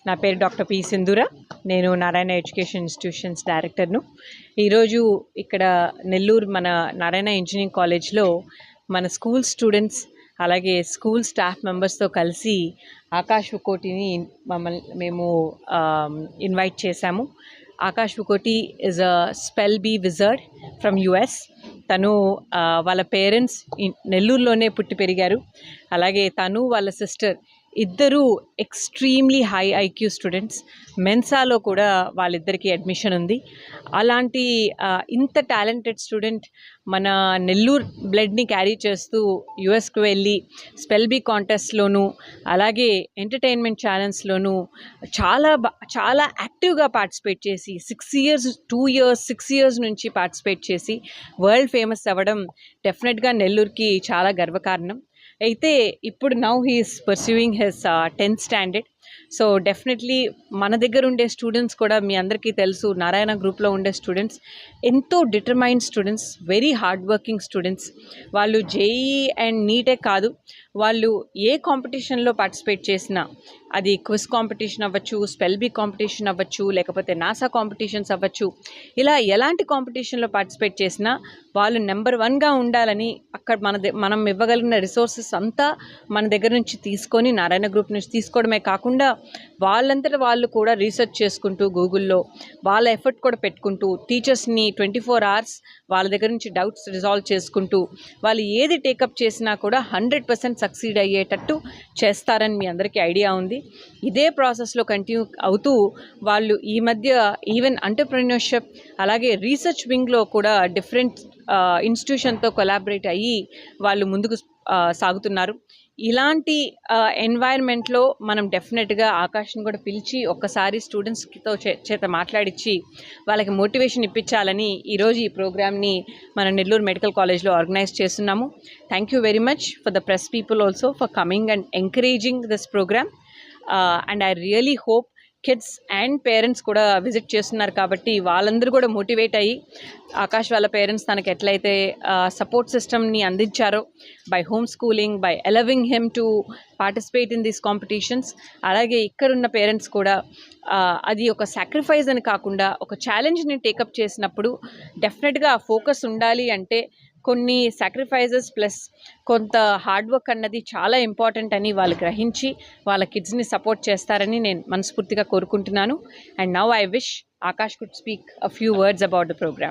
నా పేరు doctor P సింధూర. నేను నారాయణ ఎడ్యుకేషన్ ఇన్స్టిట్యూషన్స్ డైరెక్టర్ను. ఈరోజు ఇక్కడ నెల్లూరు మన నారాయణ ఇంజనీరింగ్ కాలేజ్లో మన స్కూల్ స్టూడెంట్స్ అలాగే స్కూల్ స్టాఫ్ మెంబర్స్తో కలిసి ఆకాష్ వుకోటిని మేము ఇన్వైట్ చేశాము. Akash Vukoti is a spell bee wizard from US. తను వాళ్ళ పేరెంట్స్ నెల్లూరులోనే పుట్టి పెరిగారు. అలాగే తను వాళ్ళ సిస్టర్ ఇద్దరు ఎక్స్ట్రీమ్లీ హై ఐక్యూ స్టూడెంట్స్. మెన్సాలో కూడా వాళ్ళిద్దరికీ అడ్మిషన్ ఉంది. అలాంటి ఇంత టాలెంటెడ్ స్టూడెంట్ మన నెల్లూరు బ్లడ్ని క్యారీ చేస్తూ యుఎస్కి వెళ్ళి స్పెల్ బీ కాంటెస్ట్లోనూ అలాగే ఎంటర్టైన్మెంట్ ఛానల్స్లోనూ చాలా యాక్టివ్గా పార్టిసిపేట్ చేసి 2 years 6 years నుంచి పార్టిసిపేట్ చేసి వరల్డ్ ఫేమస్ అవ్వడం డెఫినెట్గా నెల్లూరుకి చాలా గర్వకారణం. అయితే ఇప్పుడు now he is pursuing his 10th standard. So definitely మన దగ్గర ఉండే స్టూడెంట్స్ కూడా మీ అందరికీ తెలుసు, నారాయణ గ్రూప్లో ఉండే స్టూడెంట్స్ ఎంతో determined students, very hard working students. వాళ్ళు జేఈ అండ్ నీటే కాదు, వాళ్ళు ఏ కాంపిటీషన్లో పార్టిసిపేట్ చేసినా, అది క్విజ్ కాంపిటీషన్ అవ్వచ్చు, స్పెల్ బీ కాంపిటీషన్ అవ్వచ్చు, లేకపోతే నాసా కాంపిటీషన్స్ అవ్వచ్చు, ఇలా ఎలాంటి కాంపిటీషన్లో పార్టిసిపేట్ చేసినా వాళ్ళు నెంబర్ 1గా ఉండాలని అక్కడ మనం ఇవ్వగలిగిన రిసోర్సెస్ అంతా మన దగ్గర నుంచి తీసుకొని, నారాయణ గ్రూప్ నుంచి తీసుకోవడమే కాకుండా వాళ్ళంతటా వాళ్ళు కూడా రీసెర్చ్ చేసుకుంటూ గూగుల్లో వాళ్ళ ఎఫర్ట్ కూడా పెట్టుకుంటూ టీచర్స్ని 24 hours వాళ్ళ దగ్గర నుంచి డౌట్స్ రిజాల్వ్ చేసుకుంటూ వాళ్ళు ఏది టేకప్ చేసినా కూడా 100% సక్సీడ్ అయ్యేటట్టు చేస్తారని మీ అందరికీ ఐడియా ఉంది. ఇదే ప్రాసెస్లో కంటిన్యూ అవుతూ వాళ్ళు ఈ మధ్య ఈవెన్ ఎంటర్‌ప్రెన్యూర్‌షిప్ అలాగే రీసెర్చ్ వింగ్లో కూడా డిఫరెంట్ ఇన్స్టిట్యూషన్తో కొలాబరేట్ అయ్యి వాళ్ళు ముందుకు సాగుతున్నారు. ఇలాంటి ఎన్వైర్న్మెంట్లో మనం డెఫినెట్గా ఆకాష్ని కూడా పిలిచి ఒక్కసారి స్టూడెంట్స్తో చేత మాట్లాడించి వాళ్ళకి మోటివేషన్ ఇప్పించాలని ఈరోజు ఈ ప్రోగ్రామ్ని మన నెల్లూరు మెడికల్ కాలేజ్లో ఆర్గనైజ్ చేస్తున్నాము. Thank you very much for the press people also for coming and encouraging this programme. And I really hope kids and parents కూడా విజిట్ చేస్తున్నారు కాబట్టి వాళ్ళందరూ కూడా మోటివేట్ అయ్యి ఆకాష్ వాళ్ళ పేరెంట్స్ తనకి ఎట్లయితే సపోర్ట్ సిస్టమ్ని అందించారో by home schooling, by allowing him to participate in these competitions, అలాగే ఇక్కడున్న పేరెంట్స్ కూడా అది ఒక సాక్రిఫైస్ అని కాకుండా ఒక ఛాలెంజ్ని టేకప్ చేసినప్పుడు డెఫినెట్గా ఫోకస్ ఉండాలి. అంటే కొన్ని సాక్రిఫైజెస్ ప్లస్ కొంత హార్డ్ వర్క్ అన్నది చాలా ఇంపార్టెంట్ అని వాళ్ళు గ్రహించి వాళ్ళ కిడ్స్ని సపోర్ట్ చేస్తారని నేను మనస్ఫూర్తిగా కోరుకుంటున్నాను. And now I wish Akash could speak a few words about the programme.